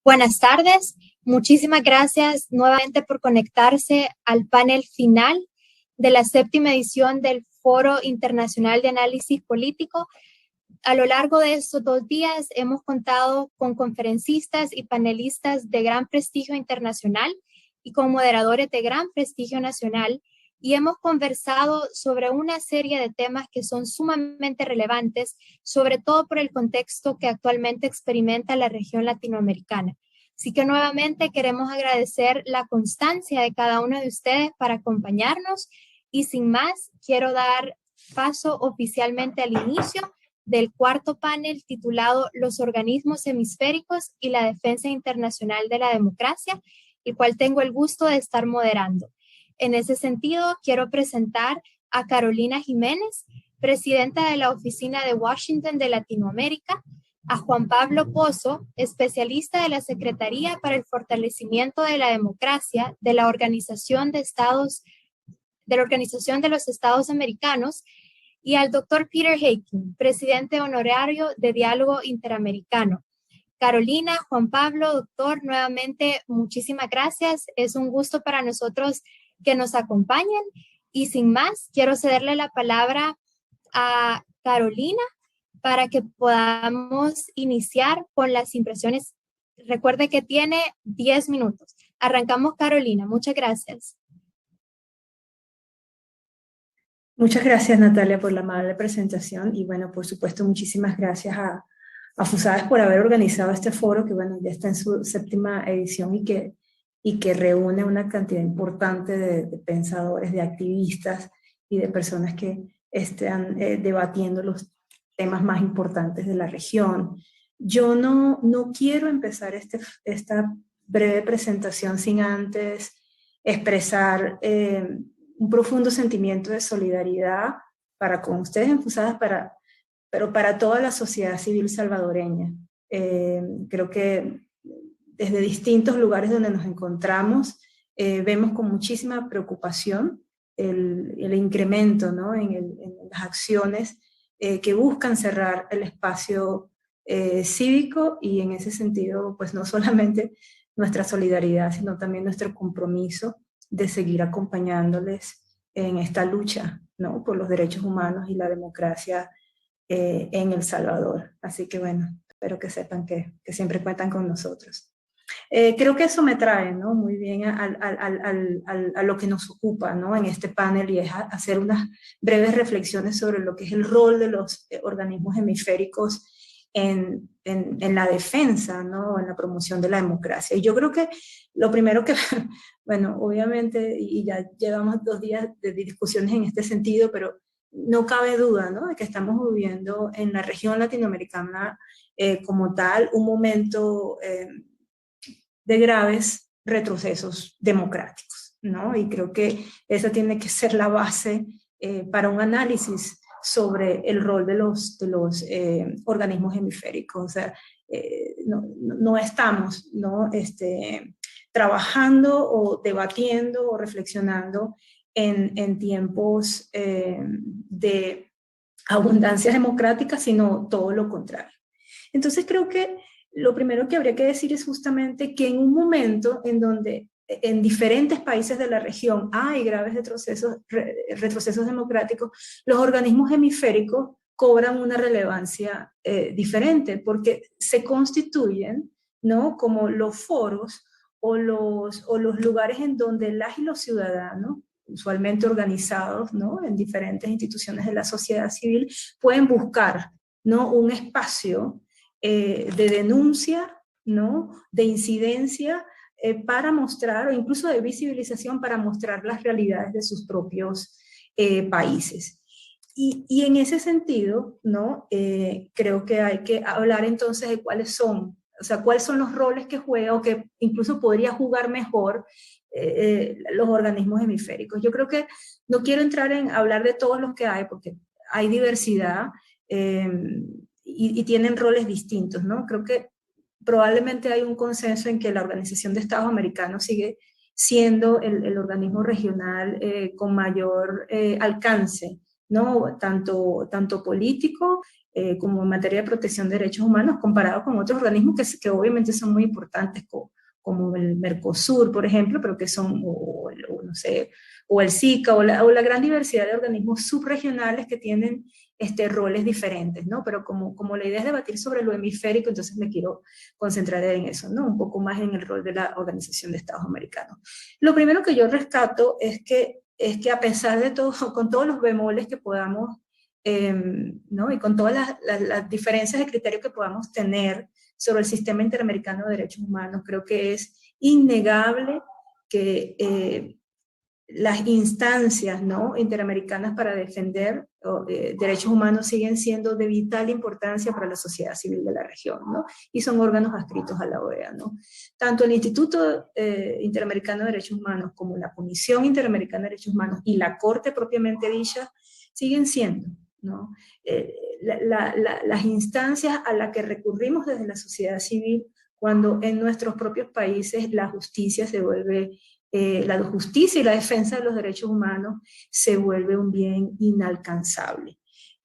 Buenas tardes, muchísimas gracias nuevamente por conectarse al panel final de la 7ª edición del Foro Internacional de Análisis Político. A lo largo de estos 2 días hemos contado con conferencistas y panelistas de gran prestigio internacional y con moderadores de gran prestigio nacional, y hemos conversado sobre una serie de temas que son sumamente relevantes, sobre todo por el contexto que actualmente experimenta la región latinoamericana. Así que nuevamente queremos agradecer la constancia de cada uno de ustedes para acompañarnos, y sin más quiero dar paso oficialmente al inicio del 4º panel titulado Los organismos hemisféricos y la defensa internacional de la democracia, el cual tengo el gusto de estar moderando. En ese sentido, quiero presentar a Carolina Jiménez, presidenta de la Oficina de Washington de Latinoamérica, a Juan Pablo Pozo, especialista de la Secretaría para el Fortalecimiento de la Democracia de la Organización de los Estados Americanos, y al doctor Peter Heiking, presidente honorario de Diálogo Interamericano. Carolina, Juan Pablo, doctor, nuevamente muchísimas gracias. Es un gusto para nosotros que nos acompañen, y sin más, quiero cederle la palabra a Carolina para que podamos iniciar con las impresiones. Recuerde que tiene 10 minutos. Arrancamos, Carolina. Muchas gracias. Muchas gracias, Natalia, por la amable presentación y bueno, por supuesto, muchísimas gracias a FUSADES por haber organizado este foro que bueno, ya está en su séptima edición y que reúne una cantidad importante de pensadores, de activistas y de personas que están debatiendo los temas más importantes de la región. Yo no quiero empezar esta breve presentación sin antes expresar un profundo sentimiento de solidaridad para con ustedes en FUSADES, pero para toda la sociedad civil salvadoreña. Creo que desde distintos lugares donde nos encontramos, vemos con muchísima preocupación el incremento, ¿no?, en las acciones que buscan cerrar el espacio cívico, y en ese sentido, pues no solamente nuestra solidaridad, sino también nuestro compromiso de seguir acompañándoles en esta lucha, ¿no?, por los derechos humanos y la democracia en El Salvador. Así que bueno, espero que sepan que siempre cuentan con nosotros. Creo que eso me trae, ¿no?, muy bien a lo que nos ocupa, ¿no?, en este panel, y es hacer unas breves reflexiones sobre lo que es el rol de los organismos hemisféricos en la defensa, ¿no?, en la promoción de la democracia. Y yo creo que lo primero que, bueno, obviamente, y ya llevamos 2 días de discusiones en este sentido, pero no cabe duda, ¿no?, de que estamos viviendo en la región latinoamericana como tal un momento de graves retrocesos democráticos, ¿no? Y creo que esa tiene que ser la base para un análisis sobre el rol de los organismos hemisféricos. O sea, no estamos, ¿no?, trabajando o debatiendo o reflexionando en tiempos de abundancia democrática, sino todo lo contrario. Entonces creo que lo primero que habría que decir es justamente que en un momento en donde en diferentes países de la región hay graves retrocesos democráticos, los organismos hemisféricos cobran una relevancia diferente, porque se constituyen, ¿no?, como los foros o los lugares en donde las y los ciudadanos, usualmente organizados, ¿no?, en diferentes instituciones de la sociedad civil, pueden buscar, ¿no?, un espacio de denuncia, ¿no?, de incidencia para mostrar, o incluso de visibilización para mostrar las realidades de sus propios países. Y en ese sentido, ¿no?, creo que hay que hablar entonces de cuáles son, o sea, cuáles son los roles que juega o que incluso podría jugar mejor los organismos hemisféricos. Yo creo que no quiero entrar en hablar de todos los que hay, porque hay diversidad, y tienen roles distintos, ¿no? Creo que probablemente hay un consenso en que la Organización de Estados Americanos sigue siendo el organismo regional con mayor alcance, ¿no?, tanto político como en materia de protección de derechos humanos, comparado con otros organismos que obviamente son muy importantes, como el Mercosur, por ejemplo, pero que son, no sé, o el SICA, o la gran diversidad de organismos subregionales que tienen roles diferentes, ¿no? Pero como la idea es debatir sobre lo hemisférico, entonces me quiero concentrar en eso, ¿no?, un poco más en el rol de la Organización de Estados Americanos. Lo primero que yo rescato es que a pesar de todo, con todos los bemoles que podamos, ¿no?, y con todas las diferencias de criterio que podamos tener sobre el sistema interamericano de derechos humanos, creo que es innegable que las instancias, ¿no?, interamericanas para defender derechos humanos siguen siendo de vital importancia para la sociedad civil de la región, ¿no?, y son órganos adscritos a la OEA, ¿no? Tanto el Instituto Interamericano de Derechos Humanos como la Comisión Interamericana de Derechos Humanos y la Corte propiamente dicha siguen siendo, ¿no?, las instancias a las que recurrimos desde la sociedad civil cuando en nuestros propios países la justicia se vuelve la justicia y la defensa de los derechos humanos se vuelve un bien inalcanzable.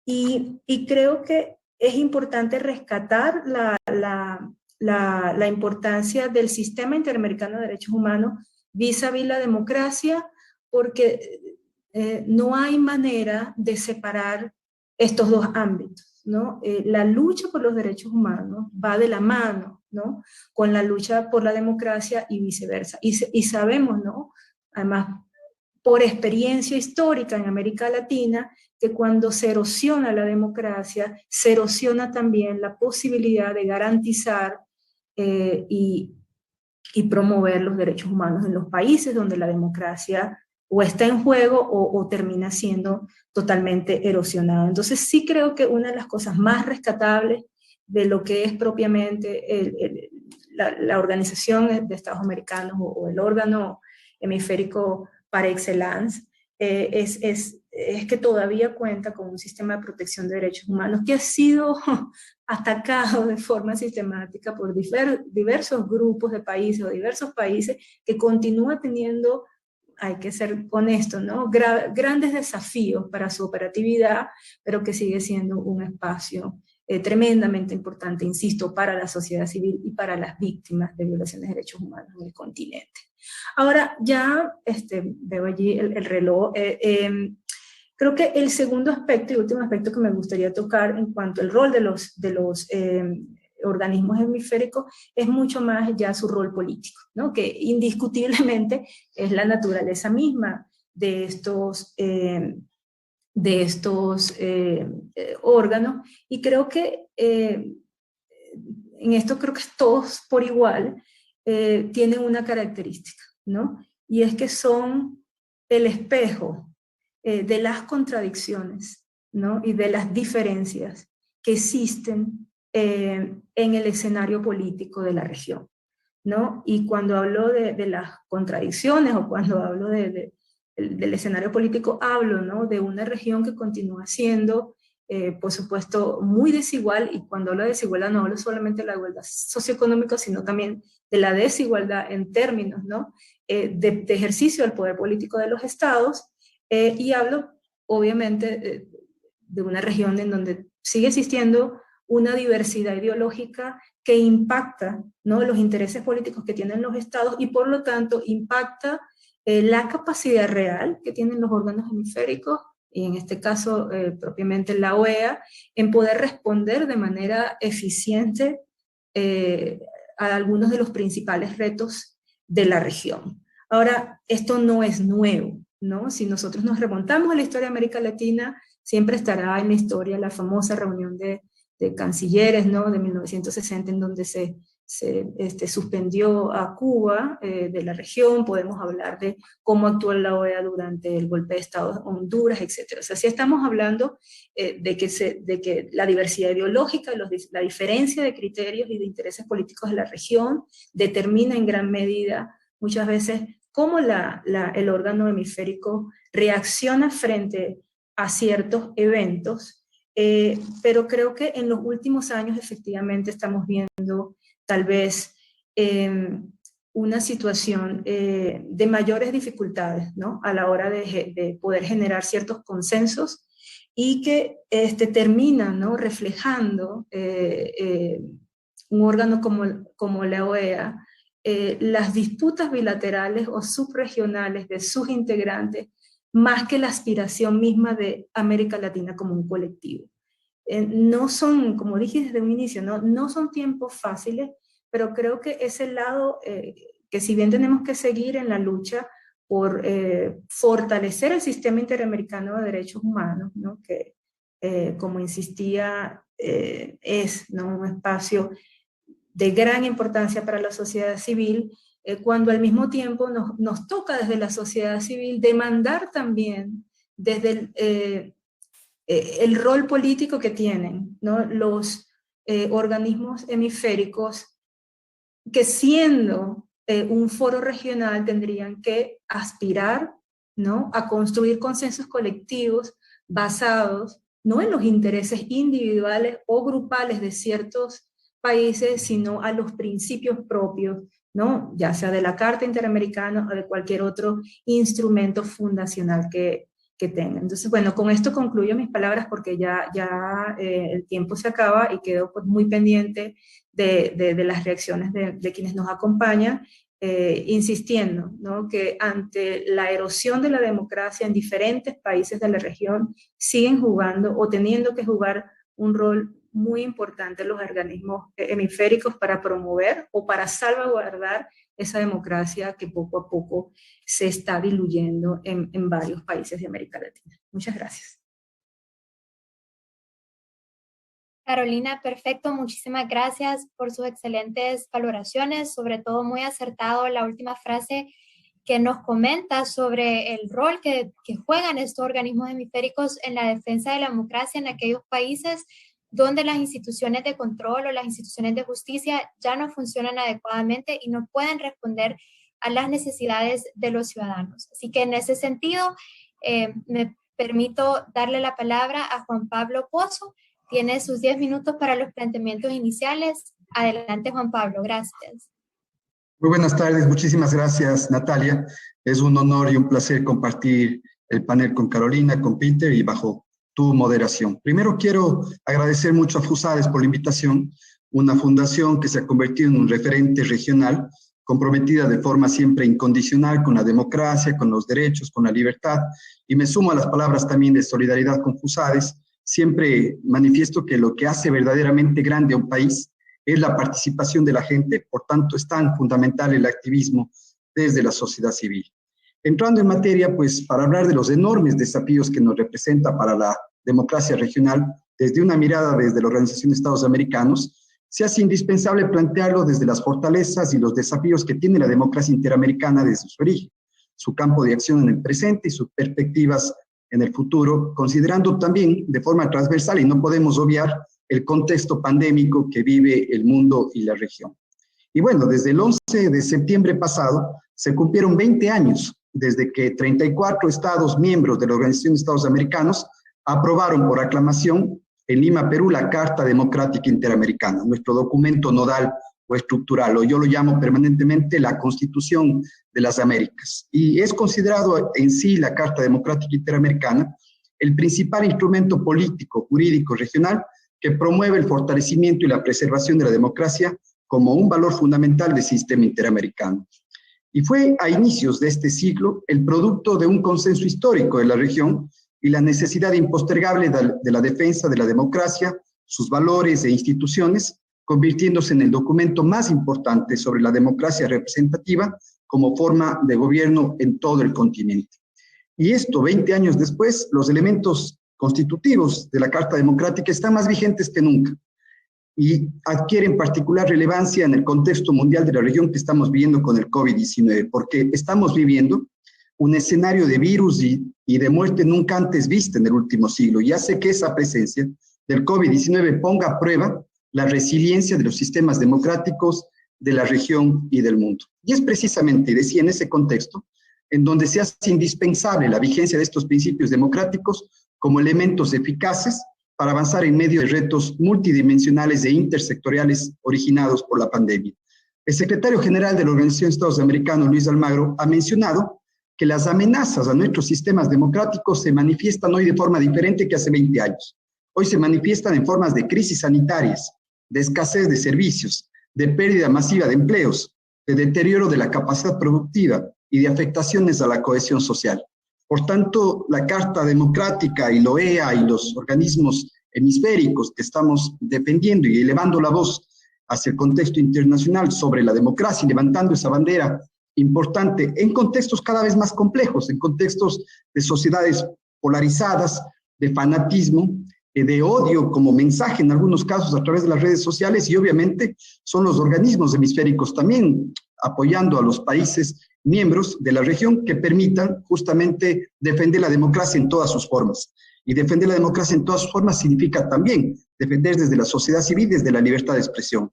Y creo que es importante rescatar la importancia del sistema interamericano de derechos humanos vis a vis la democracia, porque no hay manera de separar estos dos ámbitos, ¿no? La lucha por los derechos humanos va de la mano, ¿no? Con la lucha por la democracia y viceversa. Y sabemos, ¿no? Además, por experiencia histórica en América Latina, que cuando se erosiona la democracia, se erosiona también la posibilidad de garantizar eh, y, y promover los derechos humanos en los países donde la democracia o está en juego o termina siendo totalmente erosionada. Entonces sí creo que una de las cosas más rescatables de lo que es propiamente la Organización de Estados Americanos o el órgano hemisférico par excellence, es que todavía cuenta con un sistema de protección de derechos humanos que ha sido atacado de forma sistemática por diversos grupos de países o diversos países, que continúa teniendo, hay que ser honesto, ¿no? Grandes desafíos para su operatividad, pero que sigue siendo un espacio tremendamente importante, insisto, para la sociedad civil y para las víctimas de violaciones de derechos humanos en el continente. Ahora, ya veo allí el reloj. Creo que el segundo aspecto y último aspecto que me gustaría tocar en cuanto al rol de los organismos hemisféricos es mucho más ya su rol político, ¿no? Que indiscutiblemente es la naturaleza misma de estos órganos, y creo que en esto creo que todos por igual tienen una característica, ¿no? Y es que son el espejo de las contradicciones, ¿no? Y de las diferencias que existen en el escenario político de la región, ¿no? Y cuando hablo de las contradicciones o cuando hablo del escenario político, hablo, ¿no? De una región que continúa siendo, por supuesto, muy desigual, y cuando hablo de desigualdad no hablo solamente de la igualdad socioeconómica, sino también de la desigualdad en términos, ¿no? De ejercicio del poder político de los estados, y hablo, obviamente, de una región en donde sigue existiendo una diversidad ideológica que impacta, ¿no? Los intereses políticos que tienen los estados, y por lo tanto impacta la capacidad real que tienen los órganos hemisféricos, y en este caso propiamente la OEA, en poder responder de manera eficiente a algunos de los principales retos de la región. Ahora, esto no es nuevo, ¿no? Si nosotros nos remontamos a la historia de América Latina, siempre estará en la historia la famosa reunión de cancilleres, ¿no? De 1960, en donde se suspendió a Cuba de la región. Podemos hablar de cómo actuó la OEA durante el golpe de Estado de Honduras, etc. O sea, sí estamos hablando de que la diversidad ideológica, la diferencia de criterios y de intereses políticos de la región determina en gran medida muchas veces cómo el órgano hemisférico reacciona frente a ciertos eventos, pero creo que en los últimos años efectivamente estamos viendo tal vez una situación de mayores dificultades, ¿no? A la hora de poder generar ciertos consensos, y que termina, ¿no? Reflejando un órgano como la OEA, las disputas bilaterales o subregionales de sus integrantes, más que la aspiración misma de América Latina como un colectivo. No son, como dije desde un inicio, no son tiempos fáciles, pero creo que es el lado que, si bien tenemos que seguir en la lucha por fortalecer el sistema interamericano de derechos humanos, ¿no? Que, como insistía, es, ¿no? Un espacio de gran importancia para la sociedad civil, cuando al mismo tiempo nos toca desde la sociedad civil demandar también desde el rol político que tienen, ¿no? Los organismos hemisféricos, que siendo un foro regional tendrían que aspirar, ¿no? A construir consensos colectivos basados no en los intereses individuales o grupales de ciertos países, sino a los principios propios, ¿no? Ya sea de la Carta Interamericana o de cualquier otro instrumento fundacional que tengan. Entonces, bueno, con esto concluyo mis palabras, porque ya el tiempo se acaba, y quedo pues muy pendiente de las reacciones de quienes nos acompañan, insistiendo, ¿no? Que ante la erosión de la democracia en diferentes países de la región siguen jugando o teniendo que jugar un rol muy importante en los organismos hemisféricos para promover o para salvaguardar esa democracia que poco a poco se está diluyendo en varios países de América Latina. Muchas gracias. Carolina, perfecto. Muchísimas gracias por sus excelentes valoraciones, sobre todo muy acertado la última frase que nos comenta sobre el rol que juegan estos organismos hemisféricos en la defensa de la democracia en aquellos países donde las instituciones de control o las instituciones de justicia ya no funcionan adecuadamente y no pueden responder a las necesidades de los ciudadanos. Así que en ese sentido, me permito darle la palabra a Juan Pablo Pozo. Tiene sus 10 minutos para los planteamientos iniciales. Adelante, Juan Pablo. Gracias. Muy buenas tardes. Muchísimas gracias, Natalia. Es un honor y un placer compartir el panel con Carolina, con Peter y bajo tu moderación. Primero quiero agradecer mucho a FUSADES por la invitación, una fundación que se ha convertido en un referente regional, comprometida de forma siempre incondicional con la democracia, con los derechos, con la libertad, y me sumo a las palabras también de solidaridad con FUSADES. Siempre manifiesto que lo que hace verdaderamente grande a un país es la participación de la gente, por tanto es tan fundamental el activismo desde la sociedad civil. Entrando en materia, pues para hablar de los enormes desafíos que nos representa para la democracia regional, desde una mirada desde la Organización de Estados Americanos, se hace indispensable plantearlo desde las fortalezas y los desafíos que tiene la democracia interamericana desde su origen, su campo de acción en el presente y sus perspectivas en el futuro, considerando también de forma transversal, y no podemos obviar, el contexto pandémico que vive el mundo y la región. Y bueno, desde el 11 de septiembre pasado se cumplieron 20 años desde que 34 estados miembros de la Organización de Estados Americanos aprobaron por aclamación en Lima, Perú, la Carta Democrática Interamericana, nuestro documento nodal o estructural, o yo lo llamo permanentemente la Constitución de las Américas. Y es considerado en sí la Carta Democrática Interamericana el principal instrumento político, jurídico, regional que promueve el fortalecimiento y la preservación de la democracia como un valor fundamental del sistema interamericano. Y fue a inicios de este siglo el producto de un consenso histórico de la región y la necesidad impostergable de la defensa de la democracia, sus valores e instituciones, convirtiéndose en el documento más importante sobre la democracia representativa como forma de gobierno en todo el continente. Y esto, 20 años después, los elementos constitutivos de la Carta Democrática están más vigentes que nunca y adquieren particular relevancia en el contexto mundial de la región que estamos viviendo con el COVID-19, porque estamos viviendo un escenario de virus y de muerte nunca antes vista en el último siglo, y hace que esa presencia del COVID-19 ponga a prueba la resiliencia de los sistemas democráticos de la región y del mundo. Y es precisamente, decía, en ese contexto, en donde se hace indispensable la vigencia de estos principios democráticos como elementos eficaces para avanzar en medio de retos multidimensionales e intersectoriales originados por la pandemia. El secretario general de la Organización de Estados Americanos, Luis Almagro, ha mencionado que las amenazas a nuestros sistemas democráticos se manifiestan hoy de forma diferente que hace 20 años. Hoy se manifiestan en formas de crisis sanitarias, de escasez de servicios, de pérdida masiva de empleos, de deterioro de la capacidad productiva y de afectaciones a la cohesión social. Por tanto, la Carta Democrática y la OEA y los organismos hemisféricos que estamos defendiendo y elevando la voz hacia el contexto internacional sobre la democracia y levantando esa bandera importante en contextos cada vez más complejos, en contextos de sociedades polarizadas, de fanatismo, de odio como mensaje en algunos casos a través de las redes sociales, y obviamente son los organismos hemisféricos también apoyando a los países miembros de la región que permitan justamente defender la democracia en todas sus formas. Y defender la democracia en todas sus formas significa también defender desde la sociedad civil, desde la libertad de expresión.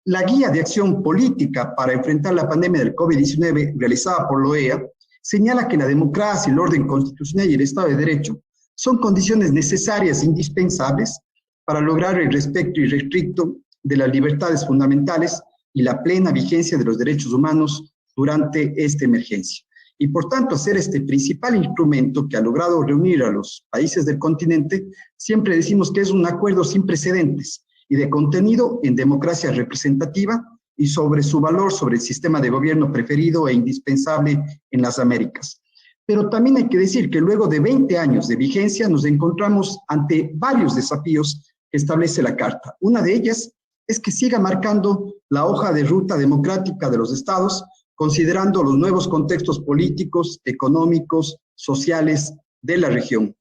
La guía de acción política para enfrentar la pandemia del COVID-19 realizada por la OEA señala que la democracia, el orden constitucional y el Estado de Derecho son condiciones necesarias e indispensables para lograr el respeto irrestricto de las libertades fundamentales y la plena vigencia de los derechos humanos durante esta emergencia. Y por tanto, hacer este principal instrumento que ha logrado reunir a los países del continente, siempre decimos que es un acuerdo sin precedentes y de contenido en democracia representativa y sobre su valor sobre el sistema de gobierno preferido e indispensable en las Américas. Pero también hay que decir que luego de 20 años de vigencia nos encontramos ante varios desafíos que establece la Carta. Una de ellas es que siga marcando la hoja de ruta democrática de los estados, considerando los nuevos contextos políticos, económicos, sociales de la región.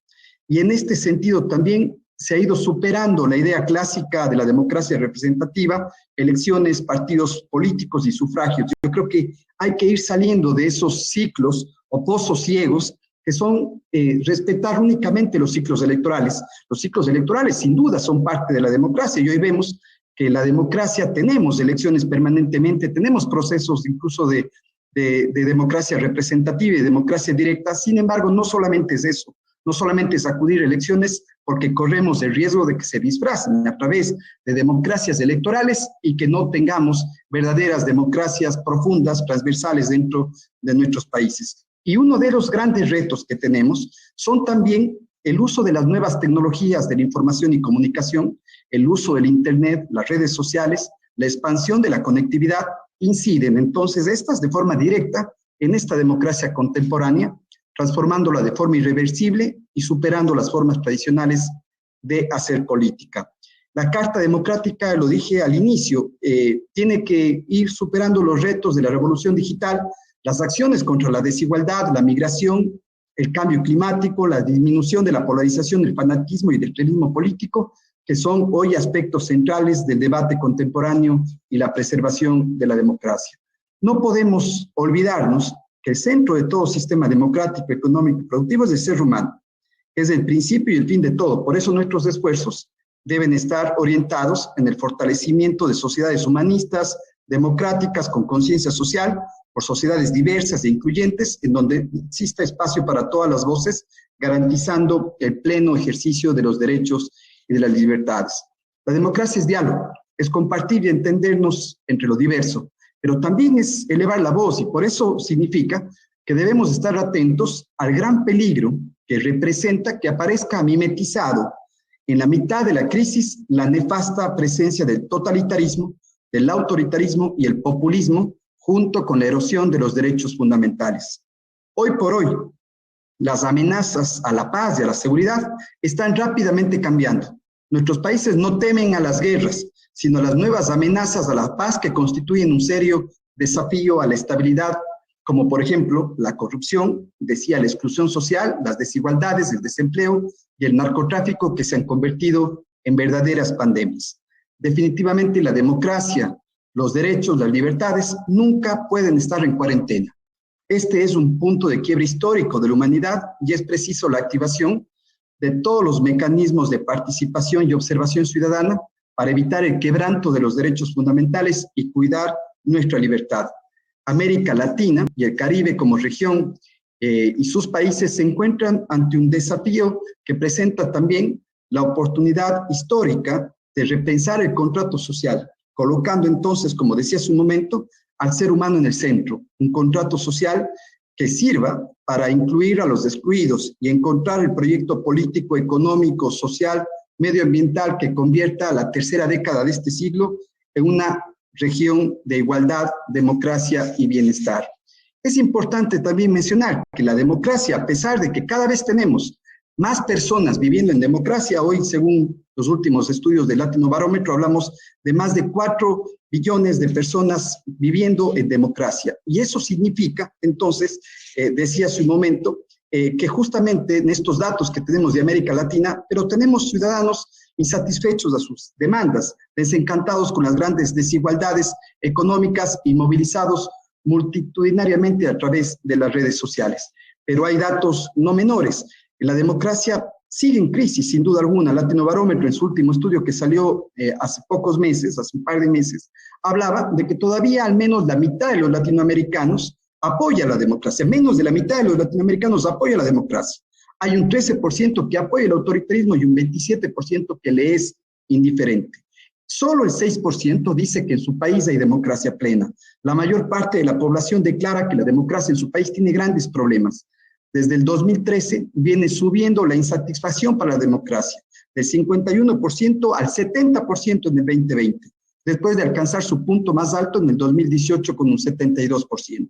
Y en este sentido también se ha ido superando la idea clásica de la democracia representativa, elecciones, partidos políticos y sufragios. Yo creo que hay que ir saliendo de esos ciclos o pozos ciegos que son respetar únicamente los ciclos electorales. Los ciclos electorales sin duda son parte de la democracia y hoy vemos que la democracia tenemos elecciones permanentemente, tenemos procesos incluso de democracia representativa y democracia directa. Sin embargo, no solamente es eso, no solamente es acudir a elecciones porque corremos el riesgo de que se disfracen a través de democracias electorales y que no tengamos verdaderas democracias profundas, transversales dentro de nuestros países. Y uno de los grandes retos que tenemos son también el uso de las nuevas tecnologías de la información y comunicación, el uso del Internet, las redes sociales, la expansión de la conectividad, inciden entonces estas de forma directa en esta democracia contemporánea, transformándola de forma irreversible y superando las formas tradicionales de hacer política. La Carta Democrática, lo dije al inicio, tiene que ir superando los retos de la revolución digital, las acciones contra la desigualdad, la migración, el cambio climático, la disminución de la polarización, del fanatismo y del realismo político, que son hoy aspectos centrales del debate contemporáneo y la preservación de la democracia. No podemos olvidarnos que el centro de todo sistema democrático, económico y productivo es el ser humano. Es el principio y el fin de todo. Por eso nuestros esfuerzos deben estar orientados en el fortalecimiento de sociedades humanistas, democráticas, con conciencia social, por sociedades diversas e incluyentes, en donde exista espacio para todas las voces, garantizando el pleno ejercicio de los derechos y de las libertades. La democracia es diálogo, es compartir y entendernos entre lo diverso, pero también es elevar la voz, y por eso significa que debemos estar atentos al gran peligro que representa que aparezca mimetizado en la mitad de la crisis la nefasta presencia del totalitarismo, del autoritarismo y el populismo, junto con la erosión de los derechos fundamentales. Hoy por hoy, las amenazas a la paz y a la seguridad están rápidamente cambiando. Nuestros países no temen a las guerras, sino a las nuevas amenazas a la paz que constituyen un serio desafío a la estabilidad, como por ejemplo la corrupción, decía, la exclusión social, las desigualdades, el desempleo y el narcotráfico, que se han convertido en verdaderas pandemias. Definitivamente la democracia, los derechos, las libertades nunca pueden estar en cuarentena. Este es un punto de quiebre histórico de la humanidad y es preciso la activación de todos los mecanismos de participación y observación ciudadana para evitar el quebranto de los derechos fundamentales y cuidar nuestra libertad. América Latina y el Caribe como región y sus países se encuentran ante un desafío que presenta también la oportunidad histórica de repensar el contrato social, colocando entonces, como decía hace un momento, al ser humano en el centro, un contrato social que sirva para incluir a los excluidos y encontrar el proyecto político, económico, social, medioambiental que convierta a la tercera década de este siglo en una región de igualdad, democracia y bienestar. Es importante también mencionar que la democracia, a pesar de que cada vez tenemos más personas viviendo en democracia, hoy según los últimos estudios del Latinobarómetro hablamos de más de 4 billones de personas viviendo en democracia. Y eso significa, entonces, decía hace un momento, que justamente en estos datos que tenemos de América Latina, pero tenemos ciudadanos insatisfechos a sus demandas, desencantados con las grandes desigualdades económicas y movilizados multitudinariamente a través de las redes sociales. Pero hay datos no menores. La democracia sigue en crisis, sin duda alguna. Latinobarómetro, en su último estudio que salió hace pocos meses, hace un par de meses, hablaba de que todavía al menos la mitad de los latinoamericanos apoya la democracia. Menos de la mitad de los latinoamericanos apoya la democracia. Hay un 13% que apoya el autoritarismo y un 27% que le es indiferente. Solo el 6% dice que en su país hay democracia plena. La mayor parte de la población declara que la democracia en su país tiene grandes problemas. Desde el 2013 viene subiendo la insatisfacción para la democracia, del 51% al 70% en el 2020, después de alcanzar su punto más alto en el 2018 con un 72%.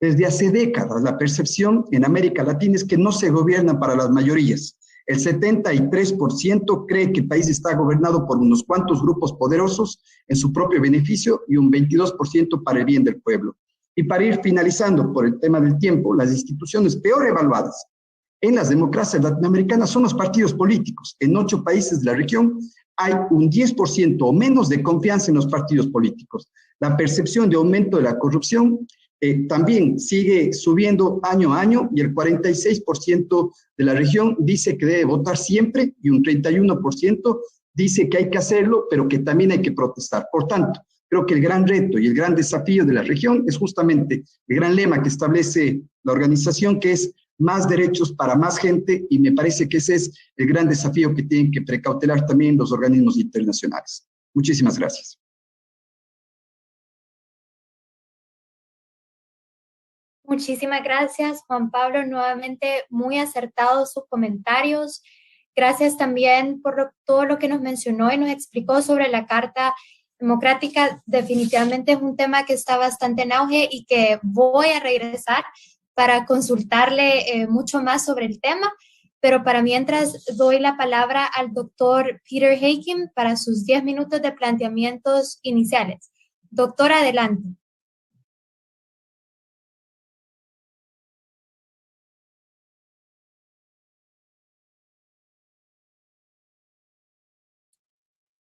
Desde hace décadas la percepción en América Latina es que no se gobierna para las mayorías, El 73% cree que el país está gobernado por unos cuantos grupos poderosos en su propio beneficio y un 22% para el bien del pueblo. Y para ir finalizando por el tema del tiempo, las instituciones peor evaluadas en las democracias latinoamericanas son los partidos políticos. En 8 países de la región hay un 10% o menos de confianza en los partidos políticos. La percepción de aumento de la corrupción también sigue subiendo año a año y el 46% de la región dice que debe votar siempre y un 31% dice que hay que hacerlo, pero que también hay que protestar. Por tanto, creo que el gran reto y el gran desafío de la región es justamente el gran lema que establece la organización, que es más derechos para más gente, y me parece que ese es el gran desafío que tienen que precautelar también los organismos internacionales. Muchísimas gracias. Muchísimas gracias, Juan Pablo. Nuevamente, muy acertados sus comentarios. Gracias también por todo lo que nos mencionó y nos explicó sobre la Carta Democrática. Definitivamente es un tema que está bastante en auge y que voy a regresar para consultarle mucho más sobre el tema. Pero para mientras doy la palabra al doctor Peter Heikim para sus 10 minutos de planteamientos iniciales. Doctor, adelante.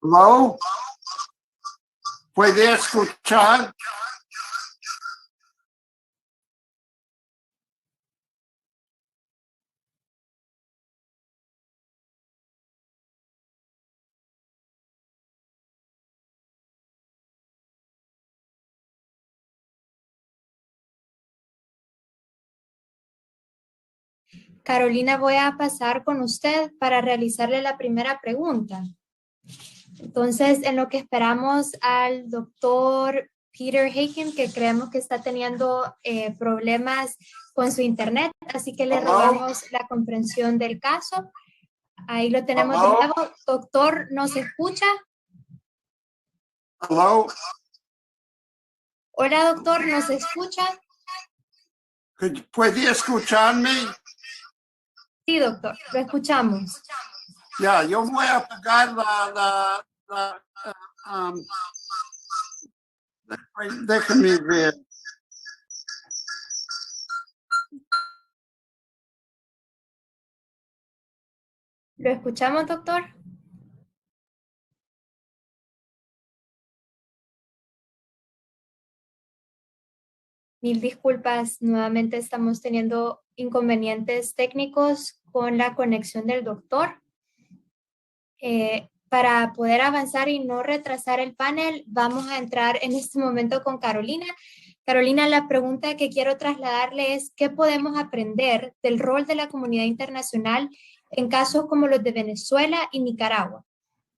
Hello, ¿puede escuchar? Carolina, voy a pasar con usted para realizarle la primera pregunta. Entonces, en lo que esperamos al doctor Peter Heikim, que creemos que está teniendo problemas con su internet, así que le rogamos la comprensión del caso. Ahí lo tenemos de nuevo. Doctor, ¿nos escucha? Hello. Hola, doctor, ¿nos escucha? ¿Puede escucharme? Sí, doctor, lo escuchamos. Ya, yo voy a apagar déjame ver. ¿Lo escuchamos, doctor? Mil disculpas, nuevamente estamos teniendo inconvenientes técnicos con la conexión del doctor. Para poder avanzar y no retrasar el panel, vamos a entrar en este momento con Carolina. Carolina, la pregunta que quiero trasladarle es, ¿qué podemos aprender del rol de la comunidad internacional en casos como los de Venezuela y Nicaragua?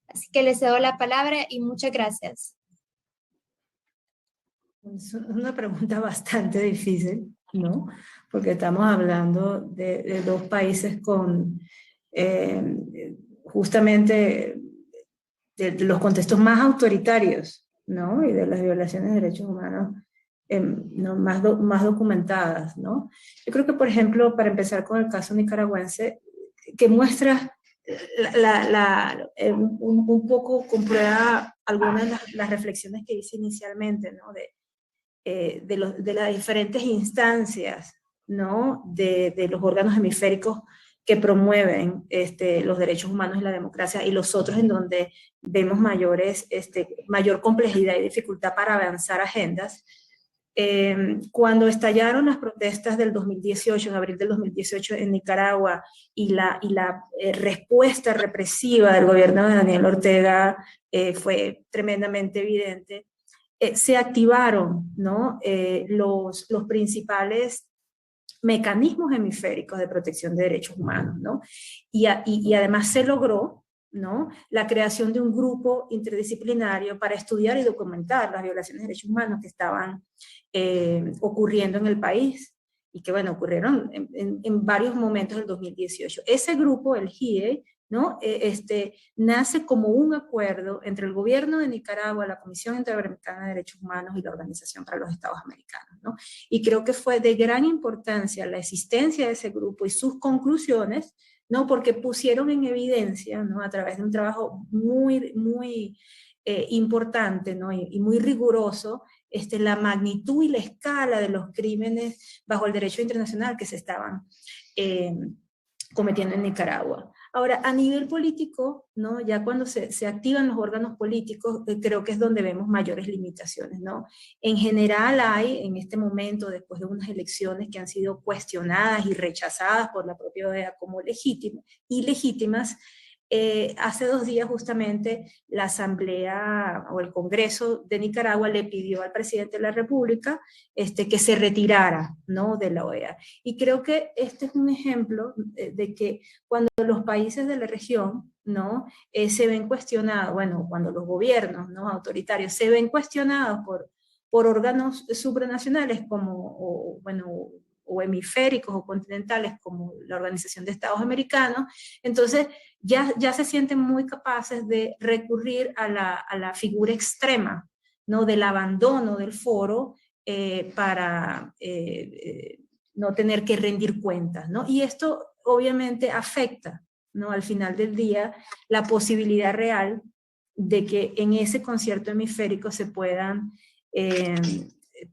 Así que le cedo la palabra y muchas gracias. Es una pregunta bastante difícil, ¿no? Porque estamos hablando de 2 países con justamente de los contextos más autoritarios, ¿no? Y de las violaciones de derechos humanos ¿no? más documentadas, ¿no? Yo creo que, por ejemplo, para empezar con el caso nicaragüense, que muestra un poco comprueba algunas de las reflexiones que hice inicialmente, ¿no? De las diferentes instancias, ¿no? De los órganos hemisféricos que promueven los derechos humanos y la democracia, y los otros en donde vemos mayor complejidad y dificultad para avanzar agendas. Cuando estallaron las protestas del 2018, en abril del 2018 en Nicaragua, y la respuesta represiva del gobierno de Daniel Ortega fue tremendamente evidente, se activaron, ¿no? los principales mecanismos hemisféricos de protección de derechos humanos, ¿no? Y además se logró, ¿no? La creación de un grupo interdisciplinario para estudiar y documentar las violaciones de derechos humanos que estaban ocurriendo en el país y que, bueno, ocurrieron en varios momentos del 2018. Ese grupo, el GIE, ¿no? Nace como un acuerdo entre el gobierno de Nicaragua, la Comisión Interamericana de Derechos Humanos y la Organización para los Estados Americanos, ¿no? Y creo que fue de gran importancia la existencia de ese grupo y sus conclusiones, ¿no? Porque pusieron en evidencia, ¿no? A través de un trabajo muy importante, ¿no? Y muy riguroso, la magnitud y la escala de los crímenes bajo el derecho internacional que se estaban cometiendo en Nicaragua. Ahora, a nivel político, ¿no? Ya cuando se activan los órganos políticos, creo que es donde vemos mayores limitaciones, ¿no? En general hay, en este momento, después de unas elecciones que han sido cuestionadas y rechazadas por la propia OEA como ilegítimas, hace 2 días justamente la Asamblea o el Congreso de Nicaragua le pidió al presidente de la República que se retirara, ¿no? De la OEA. Y creo que este es un ejemplo de que cuando los países de la región, ¿no? Se ven cuestionados, bueno, cuando los gobiernos, ¿no? Autoritarios se ven cuestionados por órganos supranacionales como, o hemisféricos o continentales como la Organización de Estados Americanos, entonces ya se sienten muy capaces de recurrir a la figura extrema, ¿no? Del abandono del foro para no tener que rendir cuentas, ¿no? Y esto obviamente afecta, ¿no? Al final del día, la posibilidad real de que en ese concierto hemisférico se puedan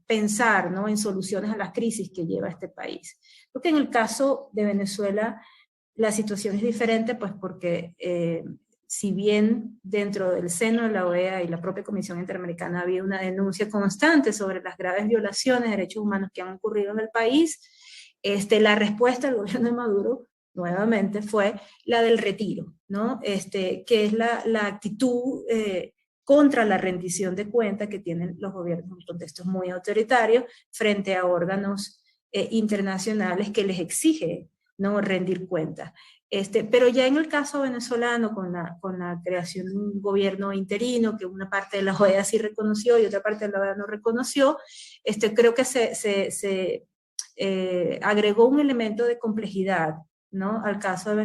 pensar, ¿no? En soluciones a las crisis que lleva este país. Porque en el caso de Venezuela la situación es diferente, pues porque si bien dentro del seno de la OEA y la propia Comisión Interamericana había una denuncia constante sobre las graves violaciones de derechos humanos que han ocurrido en el país, la respuesta del gobierno de Maduro nuevamente fue la del retiro, ¿no? Que es la actitud contra la rendición de cuentas que tienen los gobiernos en contextos muy autoritarios frente a órganos internacionales que les exige, ¿no? Rendir cuentas. Pero ya en el caso venezolano, con la creación de un gobierno interino, que una parte de la OEA sí reconoció y otra parte de la OEA no reconoció, creo que se agregó un elemento de complejidad, ¿no? Al caso de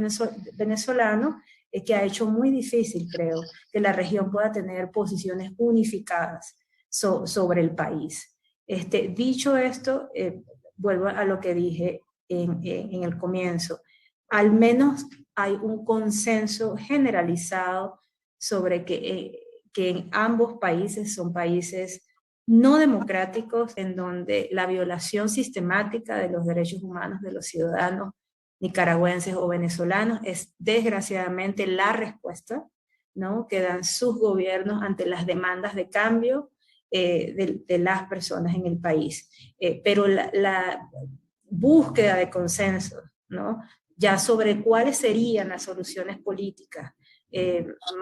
venezolano, que ha hecho muy difícil, creo, que la región pueda tener posiciones unificadas sobre el país. Dicho esto, vuelvo a lo que dije en el comienzo. Al menos hay un consenso generalizado sobre que en ambos países son países no democráticos, en donde la violación sistemática de los derechos humanos de los ciudadanos nicaragüenses o venezolanos es desgraciadamente la respuesta, ¿no? Que dan sus gobiernos ante las demandas de cambio de las personas en el país. Pero la búsqueda de consenso, ¿no? Ya sobre cuáles serían las soluciones políticas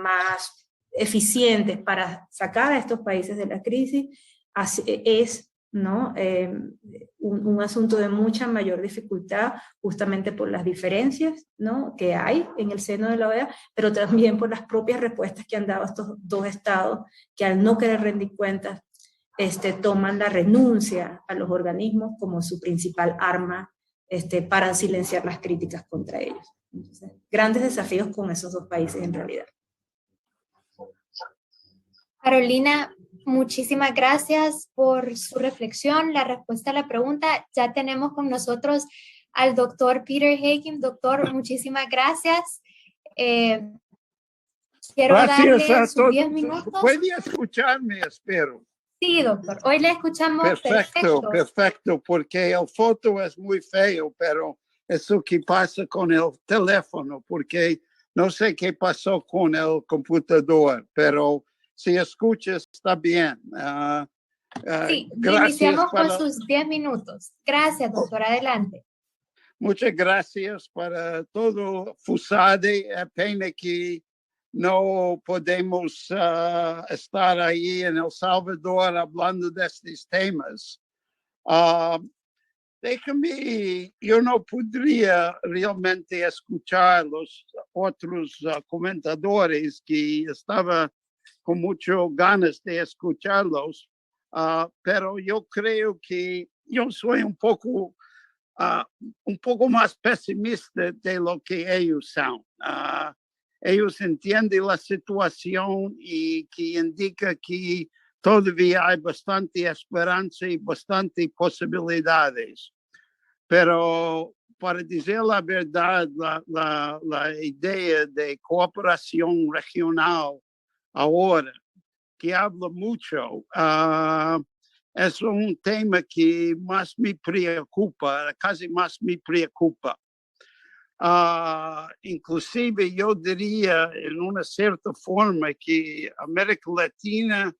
más eficientes para sacar a estos países de la crisis, es, ¿no? Un asunto de mucha mayor dificultad, justamente por las diferencias, ¿no? Que hay en el seno de la OEA, pero también por las propias respuestas que han dado estos dos estados, que al no querer rendir cuentas, toman la renuncia a los organismos como su principal arma para silenciar las críticas contra ellos. Entonces, grandes desafíos con esos dos países en realidad. Carolina, muchísimas gracias por su reflexión, la respuesta a la pregunta. Ya tenemos con nosotros al doctor Peter Hagin. Doctor, muchísimas gracias. Quiero darle sus 10 minutos. Puede escucharme, espero. Sí, doctor. Hoy le escuchamos perfecto. Perfecto, porque el foto es muy feo, pero eso que pasa con el teléfono, porque no sé qué pasó con el computador, pero si escuchas está bien. Sí, iniciamos con sus 10 minutos. Gracias, doctor. Adelante. Muchas gracias para todo, FUSADE. Pena que no podemos estar ahí en El Salvador hablando de estos temas. Déjame, yo no podría realmente escuchar los otros comentadores que estaba con mucho ganas de escucharlos, pero yo creo que yo soy un poco más pesimista de lo que ellos son. Ellos entienden la situación y que indica que todavía hay bastante esperanza y bastante posibilidades. Pero para decir la verdad, la idea de cooperación regional ahora, que habla mucho, es un tema que más me preocupa, casi más me preocupa. Inclusive yo diría en una cierta forma que América Latina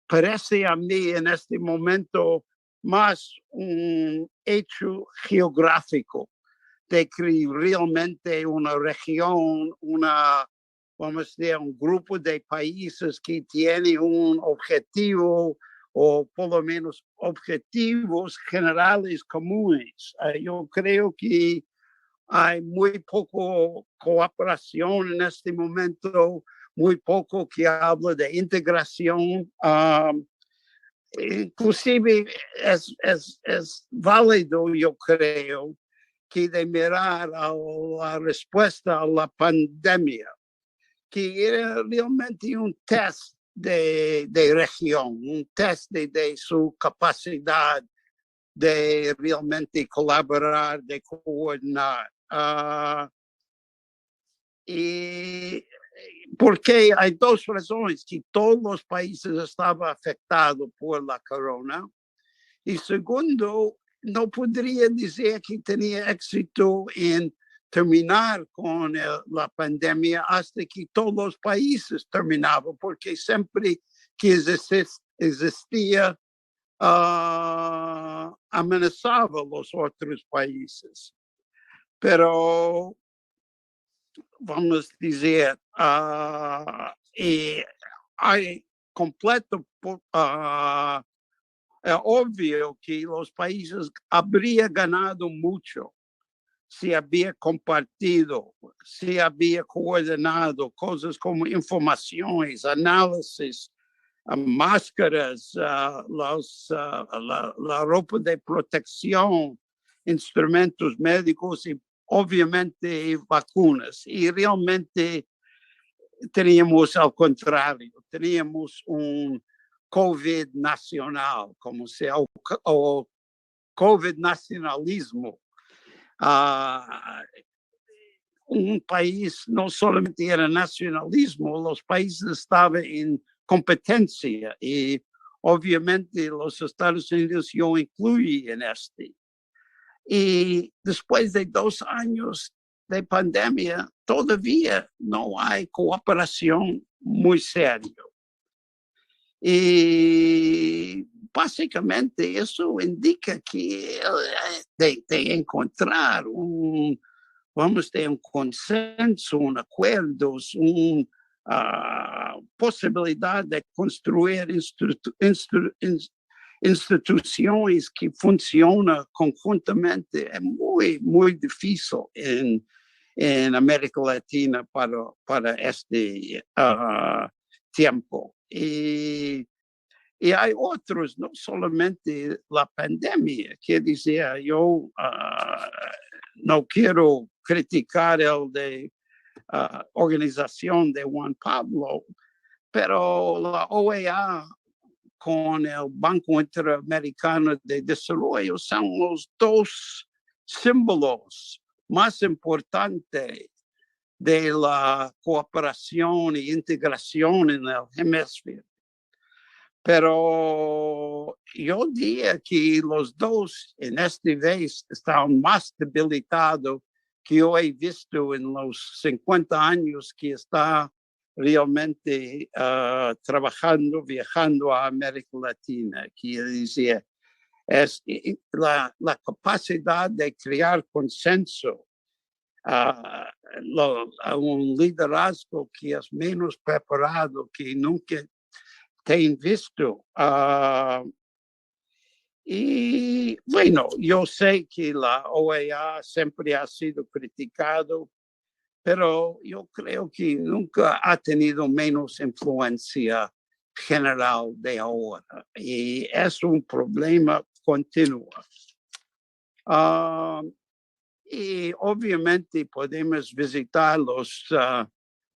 parece a mí en este momento más un hecho geográfico de que realmente una región, vamos a decir, un grupo de países que tiene un objetivo o por lo menos objetivos generales comunes. Yo creo que hay muy poco cooperación en este momento, muy poco que habla de integración. Inclusive es válido, yo creo, que de mirar a la respuesta a la pandemia, que era realmente un test de región, un test de su capacidad de realmente colaborar, de coordinar. Y porque hay dos razones, que todos los países estaban afectados por la corona. Y segundo, no podría decir que tenía éxito en terminar con la pandemia hasta que todos los países terminaban, porque siempre que existía, amenazaba a los otros países. Pero vamos a decir, hay completo, obvio que los países habrían ganado mucho si había compartido, si había coordinado cosas como informaciones, análisis, máscaras, la ropa de protección, instrumentos médicos y obviamente vacunas. Y realmente teníamos al contrario, teníamos un COVID nacional, como sea, o COVID nacionalismo. Un país no solamente era nacionalismo, los países estaban en competencia y obviamente los Estados Unidos yo incluyo en este. Y después de 2 años de pandemia, todavía no hay cooperación muy seria. Y básicamente eso indica que de encontrar vamos a un consenso, un acuerdo, posibilidad de construir instituciones que funcionan conjuntamente es muy, muy difícil en América Latina para este tiempo. Y hay otros, no solamente la pandemia, que decía yo, no quiero criticar el de organización de Juan Pablo, pero la OEA con el Banco Interamericano de Desarrollo son los dos símbolos más importantes de la cooperación e integración en el hemisferio. Pero yo diría que los dos en este vez están más debilitados que yo he visto en los 50 años que está realmente trabajando, viajando a América Latina. Quiere decir, es la capacidad de crear consenso, un liderazgo que es menos preparado que nunca te he visto. Y bueno, yo sé que la OEA siempre ha sido criticado, pero yo creo que nunca ha tenido menos influencia general de ahora. Y es un problema continuo. Y obviamente podemos visitar los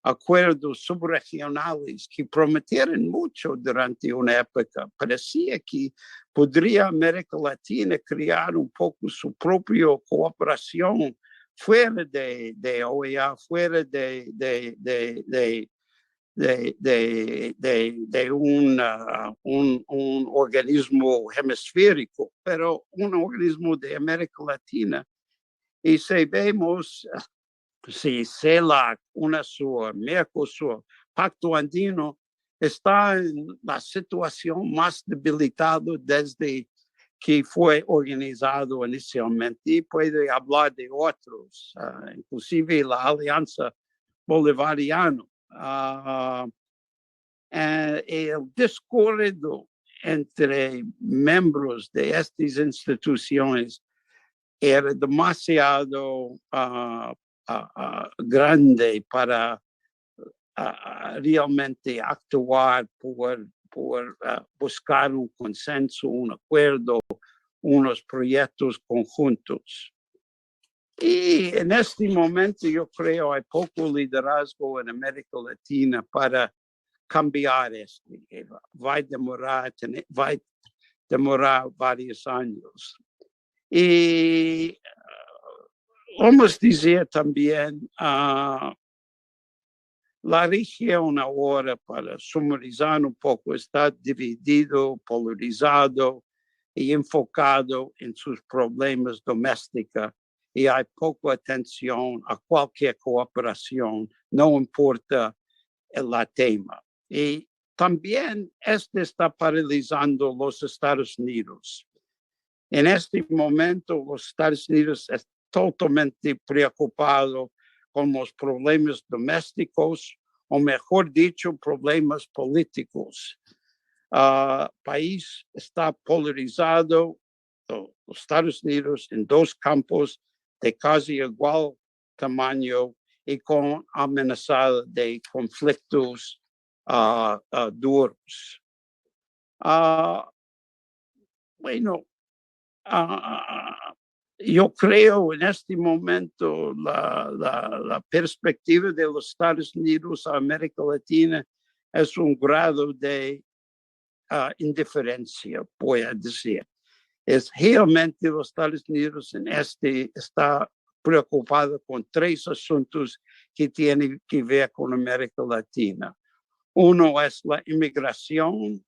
acuerdos subregionales que prometieron mucho durante una época. Parecía que podría América Latina crear un poco su propia cooperación fuera de OEA, fuera de un organismo hemisférico, pero un organismo de América Latina. Y si vemos, si CELAC, UNASUR, Mercosur, Pacto Andino, está en la situación más debilitada desde que fue organizado inicialmente, y puede hablar de otros, inclusive la Alianza Bolivariana. El desacuerdo entre miembros de estas instituciones era demasiado grande para realmente actuar por buscar un consenso, un acuerdo, unos proyectos conjuntos. Y en este momento yo creo hay poco liderazgo en América Latina para cambiar esto. Va a demorar varios años. Y vamos a decir también, la región ahora, para sumarizar un poco, está dividido, polarizado y enfocado en sus problemas domésticos, y hay poca atención a cualquier cooperación, no importa el tema. Y también está paralizando los Estados Unidos. En este momento, los Estados Unidos están totalmente preocupados con los problemas domésticos, o mejor dicho, problemas políticos. El país está polarizado, los Estados Unidos, en dos campos de casi igual tamaño y con amenaza de conflictos duros. Bueno, yo creo en este momento la perspectiva de los Estados Unidos a América Latina es un grado de indiferencia, voy a decir. Es realmente los Estados Unidos está preocupado con tres asuntos que tienen que ver con América Latina. Uno es la inmigración,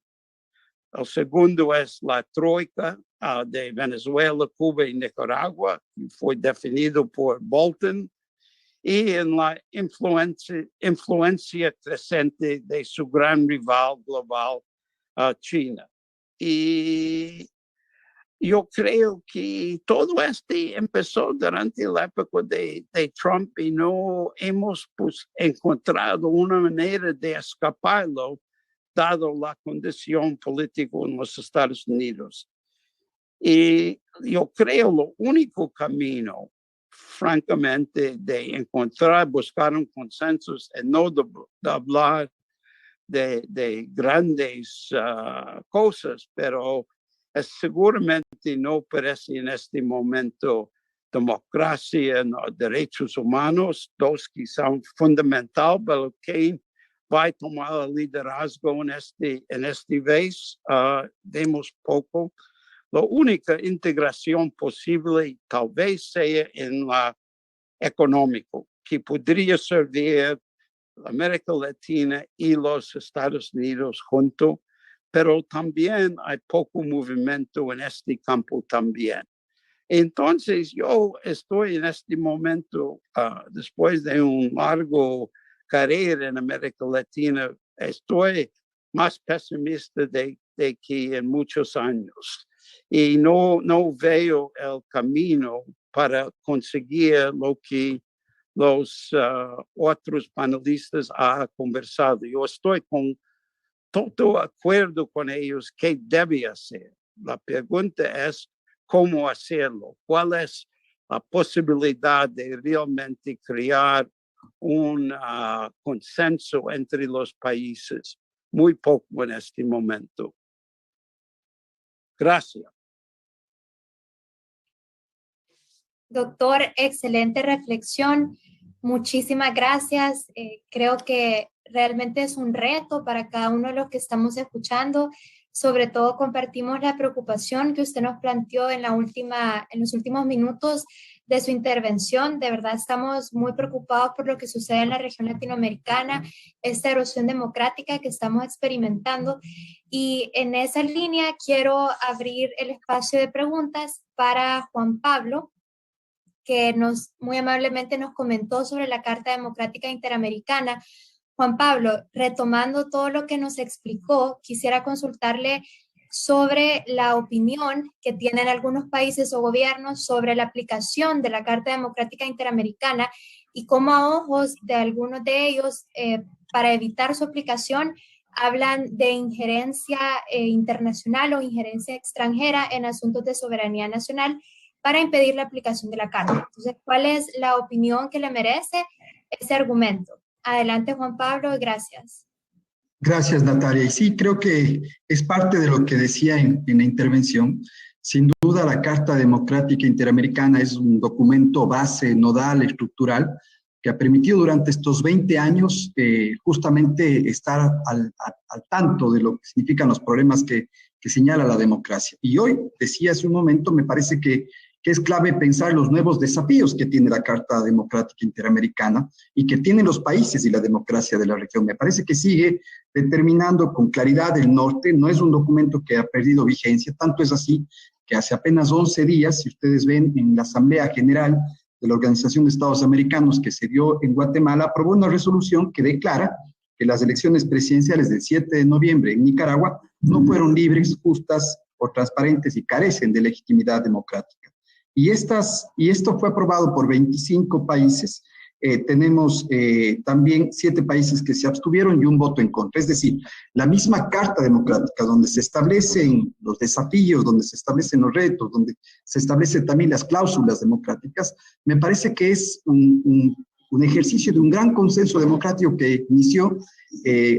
el segundo es la troika de Venezuela, Cuba y Nicaragua, que fue definido por Bolton, y en la influencia creciente de su gran rival global, China. Y yo creo que todo empezó durante la época de Trump, y no hemos encontrado una manera de escaparlo, dado la condición política en los Estados Unidos. Y yo creo lo único camino, francamente, de buscar un consenso, y no de hablar de grandes cosas, pero seguramente no parece en este momento democracia, no, derechos humanos, dos que son fundamentales, pero que va a tomar el liderazgo en este vez. Vemos poco. La única integración posible tal vez sea en la económico, que podría servir América Latina y los Estados Unidos juntos, pero también hay poco movimiento en este campo también. Entonces yo estoy en este momento, después de un largo carrera en América Latina, estoy más pesimista de que en muchos años, y no veo el camino para conseguir lo que los otros panelistas han conversado. Yo estoy con todo acuerdo con ellos que debe hacer. La pregunta es cómo hacerlo, cuál es la posibilidad de realmente crear un consenso entre los países. Muy poco en este momento. Gracias. Doctor, excelente reflexión. Muchísimas gracias. Creo que realmente es un reto para cada uno de los que estamos escuchando. Sobre todo compartimos la preocupación que usted nos planteó en los últimos minutos de su intervención. De verdad estamos muy preocupados por lo que sucede en la región latinoamericana, esta erosión democrática que estamos experimentando. Y en esa línea quiero abrir el espacio de preguntas para Juan Pablo, que muy amablemente nos comentó sobre la Carta Democrática Interamericana. Juan Pablo, retomando todo lo que nos explicó, quisiera consultarle sobre la opinión que tienen algunos países o gobiernos sobre la aplicación de la Carta Democrática Interamericana y cómo a ojos de algunos de ellos, para evitar su aplicación, hablan de injerencia internacional o injerencia extranjera en asuntos de soberanía nacional para impedir la aplicación de la Carta. Entonces, ¿cuál es la opinión que le merece ese argumento? Adelante, Juan Pablo, gracias. Gracias, Natalia. Y sí, creo que es parte de lo que decía en la intervención. Sin duda, la Carta Democrática Interamericana es un documento base, nodal, estructural, que ha permitido durante estos 20 años justamente estar al tanto de lo que significan los problemas que señala la democracia. Y hoy, decía hace un momento, me parece que es clave pensar los nuevos desafíos que tiene la Carta Democrática Interamericana y que tienen los países y la democracia de la región. Me parece que sigue determinando con claridad el norte, no es un documento que ha perdido vigencia, tanto es así que hace apenas 11 días, si ustedes ven en la Asamblea General de la Organización de Estados Americanos que se dio en Guatemala, aprobó una resolución que declara que las elecciones presidenciales del 7 de noviembre en Nicaragua no fueron libres, justas o transparentes y carecen de legitimidad democrática. Y esto fue aprobado por 25 países. Tenemos también 7 países que se abstuvieron y un voto en contra. Es decir, la misma Carta Democrática, donde se establecen los desafíos, donde se establecen los retos, donde se establecen también las cláusulas democráticas, me parece que es un ejercicio de un gran consenso democrático que inició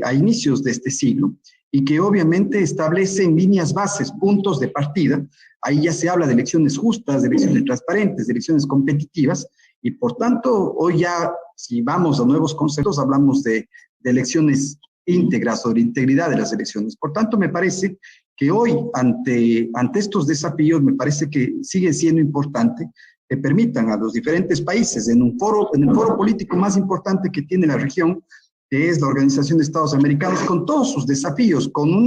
a inicios de este siglo y que obviamente establece en líneas bases, puntos de partida. Ahí ya se habla de elecciones justas, de elecciones transparentes, de elecciones competitivas, y por tanto, hoy ya, si vamos a nuevos conceptos, hablamos de elecciones íntegras o de integridad de las elecciones. Por tanto, me parece que hoy, ante estos desafíos, me parece que sigue siendo importante que permitan a los diferentes países en el foro político más importante que tiene la región, que es la Organización de Estados Americanos, con todos sus desafíos, con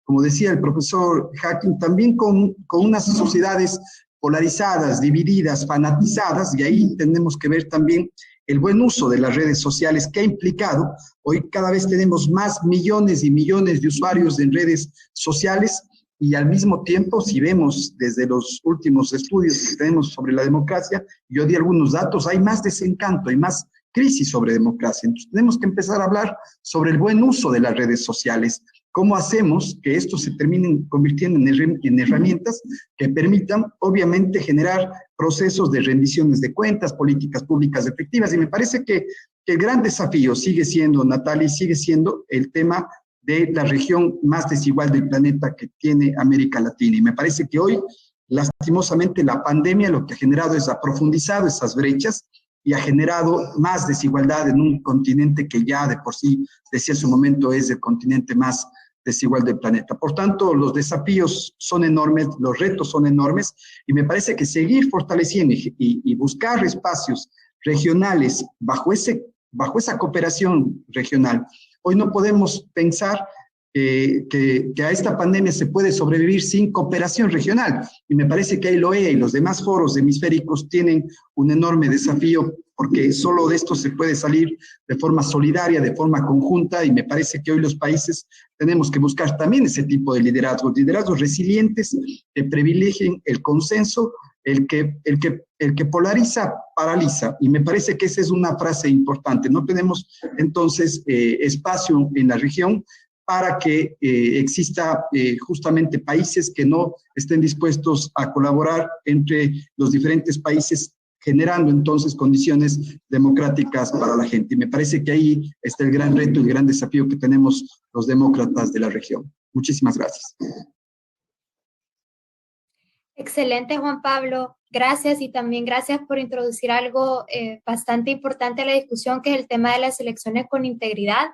como decía el profesor Hacking, también con unas sociedades polarizadas, divididas, fanatizadas, y ahí tenemos que ver también el buen uso de las redes sociales que ha implicado. Hoy cada vez tenemos más millones y millones de usuarios en redes sociales, y al mismo tiempo, si vemos desde los últimos estudios que tenemos sobre la democracia, yo di algunos datos, hay más desencanto, hay más crisis sobre democracia. Entonces tenemos que empezar a hablar sobre el buen uso de las redes sociales. ¿Cómo hacemos que esto se termine convirtiendo en herramientas que permitan, obviamente, generar procesos de rendiciones de cuentas, políticas públicas efectivas? Y me parece que el gran desafío sigue siendo, Natalia, sigue siendo el tema de la región más desigual del planeta que tiene América Latina. Y me parece que hoy, lastimosamente, la pandemia lo que ha generado es profundizado esas brechas y ha generado más desigualdad en un continente que ya de por sí, decía hace un momento, es el continente más desigual del planeta. Por tanto, los desafíos son enormes, los retos son enormes, y me parece que seguir fortaleciendo y buscar espacios regionales bajo esa cooperación regional. Hoy no podemos pensar que a esta pandemia se puede sobrevivir sin cooperación regional, y me parece que ahí la OEA y los demás foros hemisféricos tienen un enorme desafío, porque solo de esto se puede salir de forma solidaria, de forma conjunta, y me parece que hoy los países tenemos que buscar también ese tipo de liderazgos resilientes que privilegien el consenso, el que polariza, paraliza, y me parece que esa es una frase importante. No tenemos entonces espacio en la región para que exista justamente países que no estén dispuestos a colaborar entre los diferentes países, generando entonces condiciones democráticas para la gente. Y me parece que ahí está el gran reto y el gran desafío que tenemos los demócratas de la región. Muchísimas gracias. Excelente, Juan Pablo. Gracias y también gracias por introducir algo bastante importante a la discusión, que es el tema de las elecciones con integridad.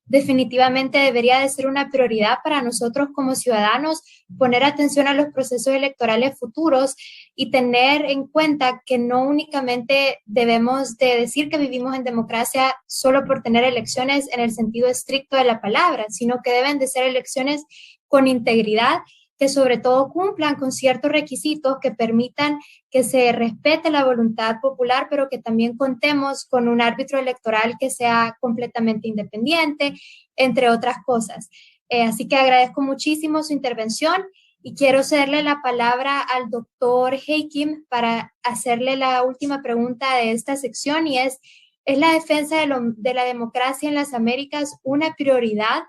Definitivamente debería de ser una prioridad para nosotros como ciudadanos poner atención a los procesos electorales futuros y tener en cuenta que no únicamente debemos de decir que vivimos en democracia solo por tener elecciones en el sentido estricto de la palabra, sino que deben de ser elecciones con integridad, que sobre todo cumplan con ciertos requisitos que permitan que se respete la voluntad popular, pero que también contemos con un árbitro electoral que sea completamente independiente, entre otras cosas. Así que agradezco muchísimo su intervención y quiero cederle la palabra al doctor Heikim para hacerle la última pregunta de esta sección, y ¿es la defensa de la democracia en las Américas una prioridad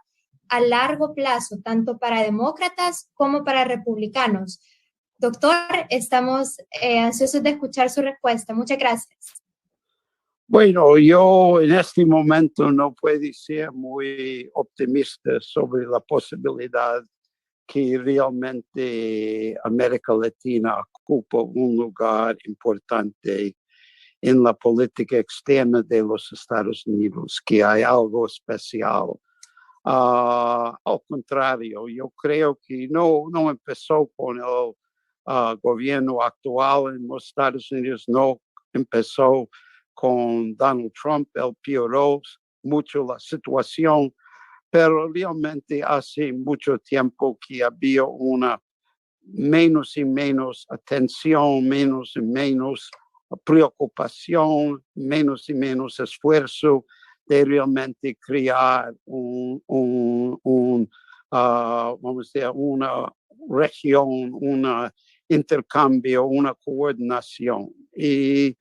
a largo plazo, tanto para demócratas como para republicanos? Doctor, estamos ansiosos de escuchar su respuesta. Muchas gracias. Bueno, yo en este momento no puedo ser muy optimista sobre la posibilidad que realmente América Latina ocupa un lugar importante en la política externa de los Estados Unidos, que hay algo especial. Al contrario, yo creo que no empezó con el gobierno actual en los Estados Unidos, no empezó con Donald Trump. Él pioró mucho la situación, pero realmente hace mucho tiempo que había una menos y menos atención, menos y menos preocupación, menos y menos esfuerzo de realmente crear vamos a decir, una región, un intercambio, una coordinación. Y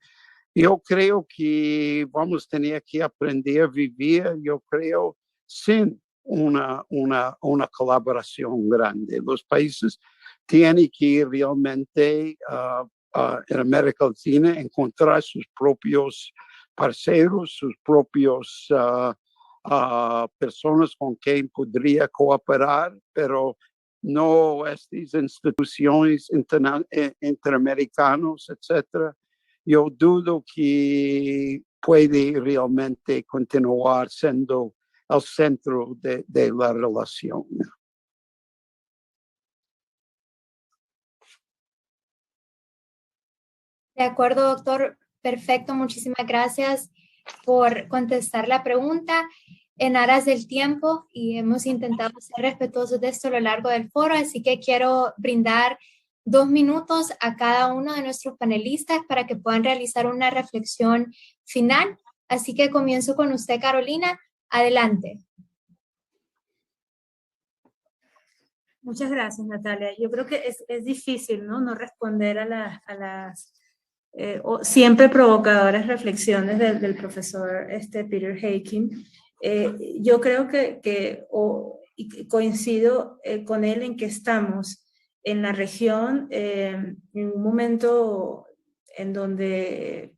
yo creo que vamos a tener que aprender a vivir, yo creo, sin una colaboración grande. Los países tienen que realmente en América Latina encontrar sus propios parceros, sus propios personas con quien podría cooperar, pero no estas instituciones interamericanas, etcétera. Yo dudo que puede realmente continuar siendo el centro de la relación. De acuerdo, doctor. Perfecto. Muchísimas gracias por contestar la pregunta en aras del tiempo, y hemos intentado ser respetuosos de esto a lo largo del foro, así que quiero brindar 2 minutos a cada uno de nuestros panelistas para que puedan realizar una reflexión final. Así que comienzo con usted, Carolina. Adelante. Muchas gracias, Natalia. Yo creo que es difícil, ¿no? No responder a las siempre provocadoras reflexiones del profesor Peter Heikim. Yo creo que coincido con él en que estamos en la región en un momento en donde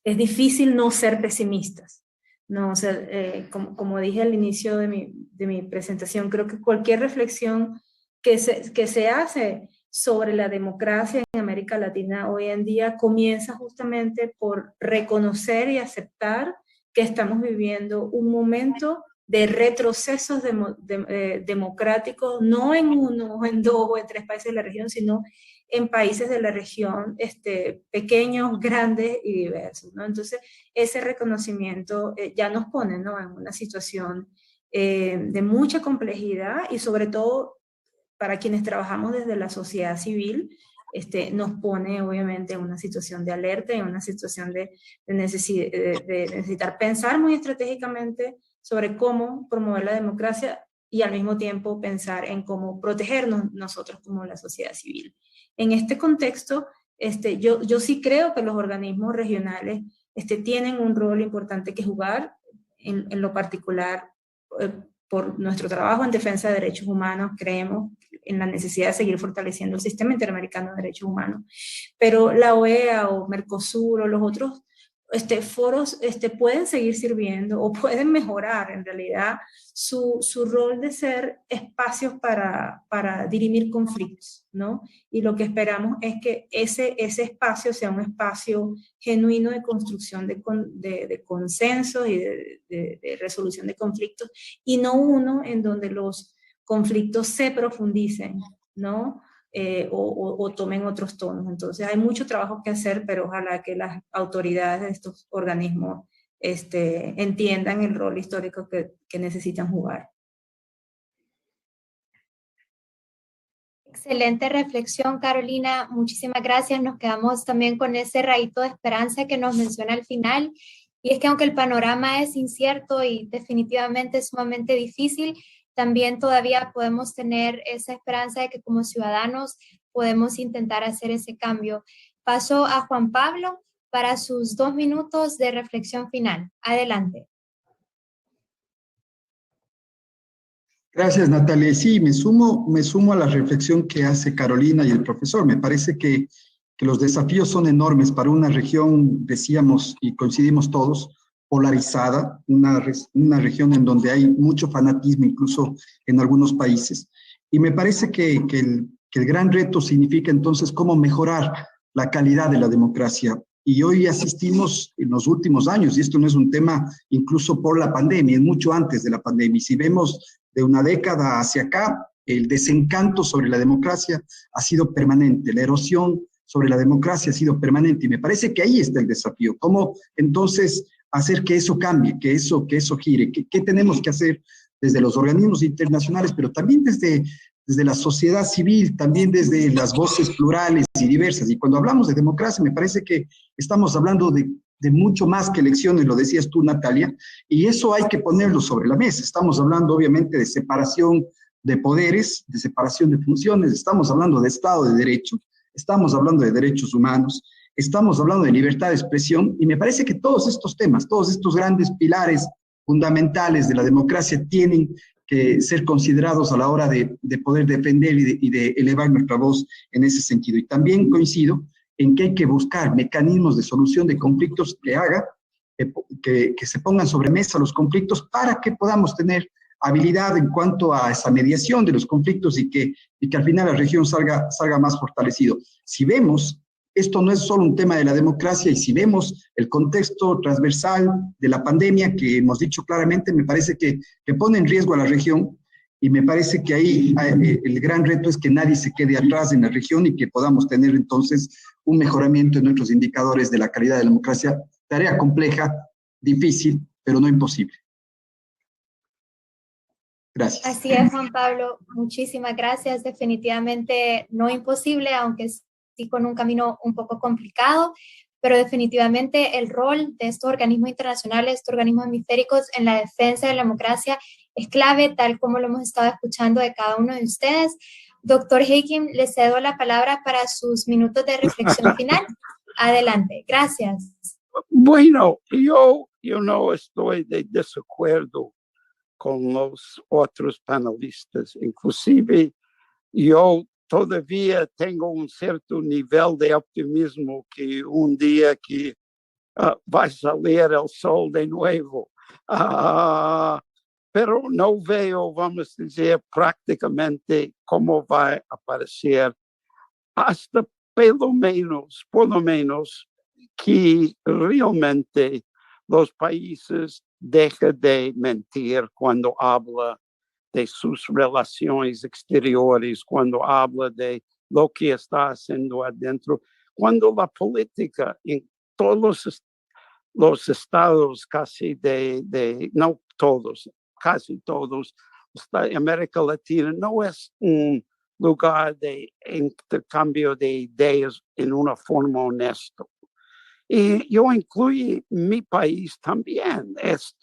es difícil no ser pesimistas, ¿no? O sea, como dije al inicio de mi presentación, creo que cualquier reflexión que se hace sobre la democracia en América Latina hoy en día comienza justamente por reconocer y aceptar que estamos viviendo un momento de retrocesos democráticos, no en 1, en 2 o en 3 países de la región, sino en países de la región pequeños, grandes y diversos, ¿no? Entonces, ese reconocimiento ya nos pone, ¿no?, en una situación de mucha complejidad, y sobre todo para quienes trabajamos desde la sociedad civil, nos pone obviamente en una situación de alerta, en una situación de necesitar pensar muy estratégicamente sobre cómo promover la democracia, y al mismo tiempo pensar en cómo protegernos nosotros como la sociedad civil. En este contexto, yo sí creo que los organismos regionales tienen un rol importante que jugar, en lo particular, por nuestro trabajo en defensa de derechos humanos. Creemos en la necesidad de seguir fortaleciendo el sistema interamericano de derechos humanos, pero la OEA o Mercosur o los otros foros pueden seguir sirviendo o pueden mejorar en realidad su rol de ser espacios para dirimir conflictos, ¿no? Y lo que esperamos es que ese espacio sea un espacio genuino de construcción de consensos y de resolución de conflictos, y no uno en donde los conflictos se profundicen, ¿no? O tomen otros tonos. Entonces hay mucho trabajo que hacer, pero ojalá que las autoridades de estos organismos entiendan el rol histórico que necesitan jugar. Excelente reflexión, Carolina. Muchísimas gracias. Nos quedamos también con ese rayito de esperanza que nos menciona al final. Y es que aunque el panorama es incierto y definitivamente sumamente difícil, también todavía podemos tener esa esperanza de que como ciudadanos podemos intentar hacer ese cambio. Paso a Juan Pablo para sus 2 minutos de reflexión final. Adelante. Gracias, Natalia. Sí, me sumo a la reflexión que hace Carolina y el profesor. Me parece que los desafíos son enormes para una región, decíamos y coincidimos todos, polarizada, una región en donde hay mucho fanatismo, incluso en algunos países. Y me parece que el gran reto significa entonces cómo mejorar la calidad de la democracia. Y hoy asistimos en los últimos años, y esto no es un tema incluso por la pandemia, es mucho antes de la pandemia. Y si vemos de una década hacia acá, el desencanto sobre la democracia ha sido permanente, la erosión sobre la democracia ha sido permanente. Y me parece que ahí está el desafío. ¿Cómo entonces hacer que eso cambie, que eso gire? ¿Qué tenemos que hacer desde los organismos internacionales, pero también desde la sociedad civil, también desde las voces plurales y diversas? Y cuando hablamos de democracia, me parece que estamos hablando de mucho más que elecciones, lo decías tú, Natalia, y eso hay que ponerlo sobre la mesa. Estamos hablando, obviamente, de separación de poderes, de separación de funciones, estamos hablando de Estado de Derecho, estamos hablando de derechos humanos, estamos hablando de libertad de expresión, y me parece que todos estos temas, todos estos grandes pilares fundamentales de la democracia tienen que ser considerados a la hora de poder defender y de elevar nuestra voz en ese sentido. Y también coincido en que hay que buscar mecanismos de solución de conflictos que haga que se pongan sobre mesa los conflictos para que podamos tener habilidad en cuanto a esa mediación de los conflictos y que al final la región salga más fortalecido. Si vemos, esto no es solo un tema de la democracia, y si vemos el contexto transversal de la pandemia que hemos dicho claramente, me parece que pone en riesgo a la región, y me parece que ahí el gran reto es que nadie se quede atrás en la región y que podamos tener entonces un mejoramiento en nuestros indicadores de la calidad de la democracia. Tarea compleja, difícil, pero no imposible. Gracias. Así es, Juan Pablo. Muchísimas gracias. Definitivamente no imposible, aunque sí con un camino un poco complicado, pero definitivamente el rol de estos organismos internacionales, estos organismos hemisféricos en la defensa de la democracia es clave, tal como lo hemos estado escuchando de cada uno de ustedes. Doctor Heikim, le cedo la palabra para sus minutos de reflexión final. Adelante. Gracias. Bueno, yo no estoy de desacuerdo con los otros panelistas. Inclusive, yo todavía tengo un cierto nivel de optimismo que un día que va a salir el sol de nuevo. Pero no veo, vamos a decir, prácticamente cómo va a aparecer hasta por lo menos que realmente los países dejen de mentir cuando habla de sus relaciones exteriores, cuando habla de lo que está haciendo adentro, cuando la política en todos los estados casi no todos, casi todos, América Latina no es un lugar de intercambio de ideas en una forma honesta. Y yo incluyo mi país también. Es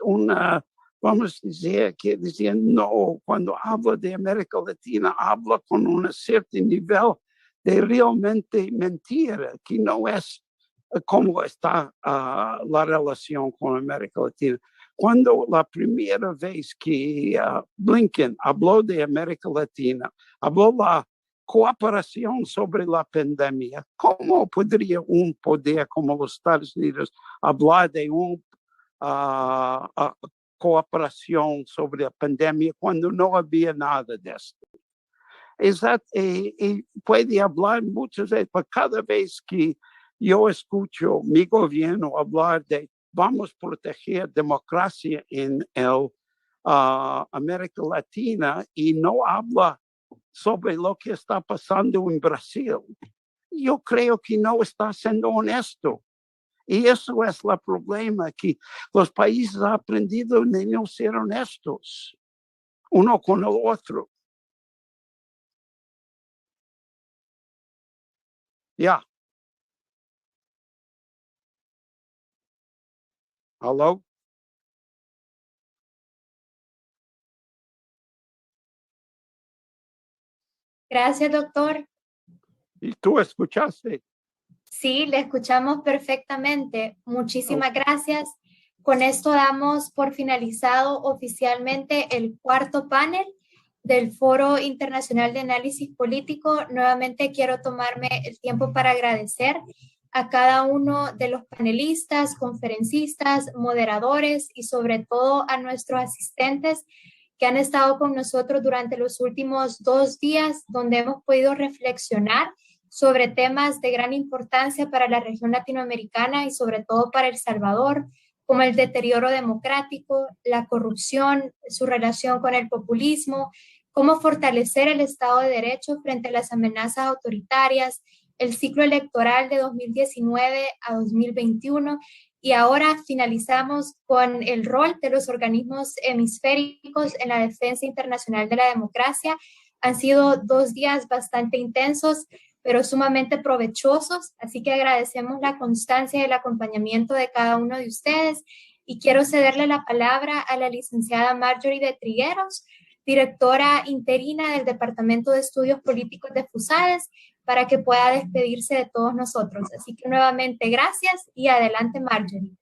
vamos a decir, que decían, no, cuando habla de América Latina, habla con un cierto nivel de realmente mentira, que no es como está la relación con América Latina. Cuando la primera vez que Blinken habló de América Latina, habló cooperación sobre la pandemia. ¿Cómo podría un poder como los Estados Unidos hablar de una cooperación sobre la pandemia cuando no había nada de esto? Y puede hablar muchas veces, pero cada vez que yo escucho mi gobierno hablar de vamos a proteger democracia en América Latina y no habla sobre lo que está pasando en Brasil, yo creo que no está siendo honesto. Y eso es el problema, que los países han aprendido a no ser honestos uno con el otro. Ya. ¿Aló? Gracias, doctor. ¿Y tú escuchaste? Sí, le escuchamos perfectamente. Muchísimas gracias. Con esto damos por finalizado oficialmente el cuarto panel del Foro Internacional de Análisis Político. Nuevamente quiero tomarme el tiempo para agradecer a cada uno de los panelistas, conferencistas, moderadores y sobre todo a nuestros asistentes que han estado con nosotros durante los últimos 2 días, donde hemos podido reflexionar sobre temas de gran importancia para la región latinoamericana y sobre todo para El Salvador, como el deterioro democrático, la corrupción, su relación con el populismo, cómo fortalecer el Estado de Derecho frente a las amenazas autoritarias, el ciclo electoral de 2019 a 2021, y ahora finalizamos con el rol de los organismos hemisféricos en la defensa internacional de la democracia. Han sido 2 días bastante intensos, pero sumamente provechosos, así que agradecemos la constancia y el acompañamiento de cada uno de ustedes, y quiero cederle la palabra a la licenciada Marjorie de Trigueros, directora interina del Departamento de Estudios Políticos de FUSADES, para que pueda despedirse de todos nosotros. Así que nuevamente gracias y adelante, Marjorie.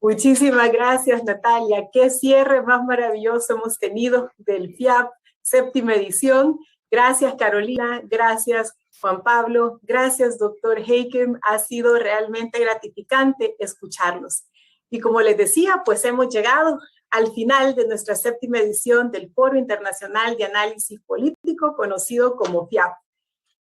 Muchísimas gracias, Natalia. Qué cierre más maravilloso hemos tenido del FIAP, séptima edición. Gracias, Carolina. Gracias, Juan Pablo. Gracias, doctor Heikem. Ha sido realmente gratificante escucharlos. Y como les decía, pues hemos llegado al final de nuestra séptima edición del Foro Internacional de Análisis Político, conocido como FIAP.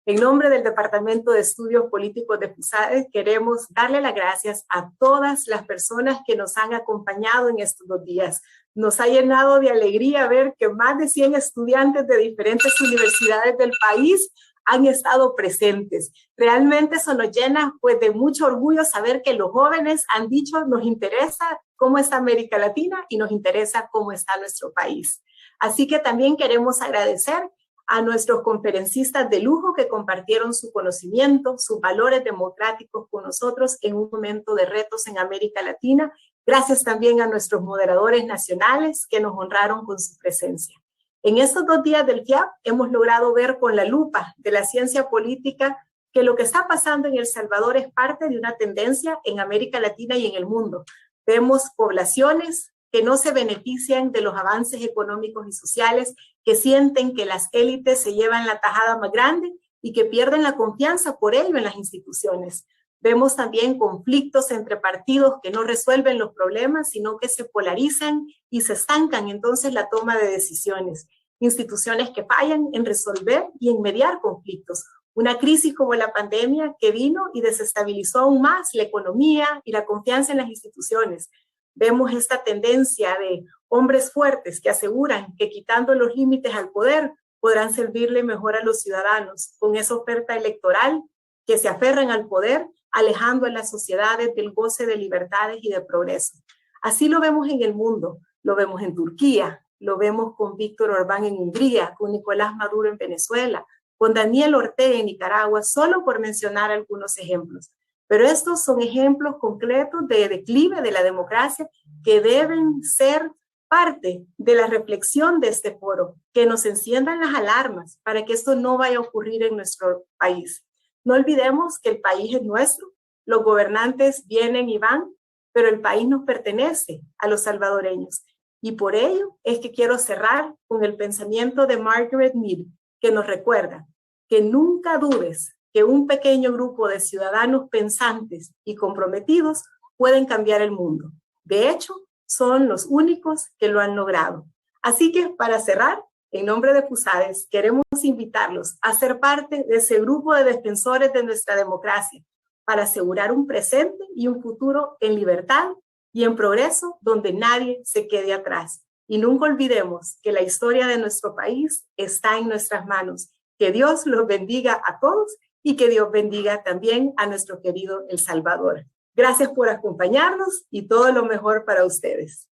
En nombre del Departamento de Estudios Políticos de FUSADES, queremos darle las gracias a todas las personas que nos han acompañado en estos 2 días. Nos ha llenado de alegría ver que más de 100 estudiantes de diferentes universidades del país han estado presentes. Realmente eso nos llena pues, de mucho orgullo saber que los jóvenes han dicho nos interesa cómo está América Latina y nos interesa cómo está nuestro país. Así que también queremos agradecer a nuestros conferencistas de lujo que compartieron su conocimiento, sus valores democráticos con nosotros en un momento de retos en América Latina. Gracias también a nuestros moderadores nacionales que nos honraron con su presencia. En estos 2 días del FIAP hemos logrado ver con la lupa de la ciencia política que lo que está pasando en El Salvador es parte de una tendencia en América Latina y en el mundo. Vemos poblaciones que no se benefician de los avances económicos y sociales, que sienten que las élites se llevan la tajada más grande y que pierden la confianza por ello en las instituciones. Vemos también conflictos entre partidos que no resuelven los problemas, sino que se polarizan y se estancan entonces la toma de decisiones. Instituciones que fallan en resolver y en mediar conflictos. Una crisis como la pandemia que vino y desestabilizó aún más la economía y la confianza en las instituciones. Vemos esta tendencia de hombres fuertes que aseguran que quitando los límites al poder podrán servirle mejor a los ciudadanos, con esa oferta electoral que se aferran al poder, alejando a las sociedades del goce de libertades y de progreso. Así lo vemos en el mundo, lo vemos en Turquía, lo vemos con Víctor Orbán en Hungría, con Nicolás Maduro en Venezuela, con Daniel Ortega en Nicaragua, solo por mencionar algunos ejemplos. Pero estos son ejemplos concretos de declive de la democracia que deben ser parte de la reflexión de este foro, que nos enciendan las alarmas para que esto no vaya a ocurrir en nuestro país. No olvidemos que el país es nuestro, los gobernantes vienen y van, pero el país nos pertenece a los salvadoreños. Y por ello es que quiero cerrar con el pensamiento de Margaret Mead, que nos recuerda que nunca dudes que un pequeño grupo de ciudadanos pensantes y comprometidos pueden cambiar el mundo. De hecho, son los únicos que lo han logrado. Así que, para cerrar, en nombre de FUSADES, queremos invitarlos a ser parte de ese grupo de defensores de nuestra democracia para asegurar un presente y un futuro en libertad y en progreso donde nadie se quede atrás. Y nunca olvidemos que la historia de nuestro país está en nuestras manos. Que Dios los bendiga a todos y que Dios bendiga también a nuestro querido El Salvador. Gracias por acompañarnos y todo lo mejor para ustedes.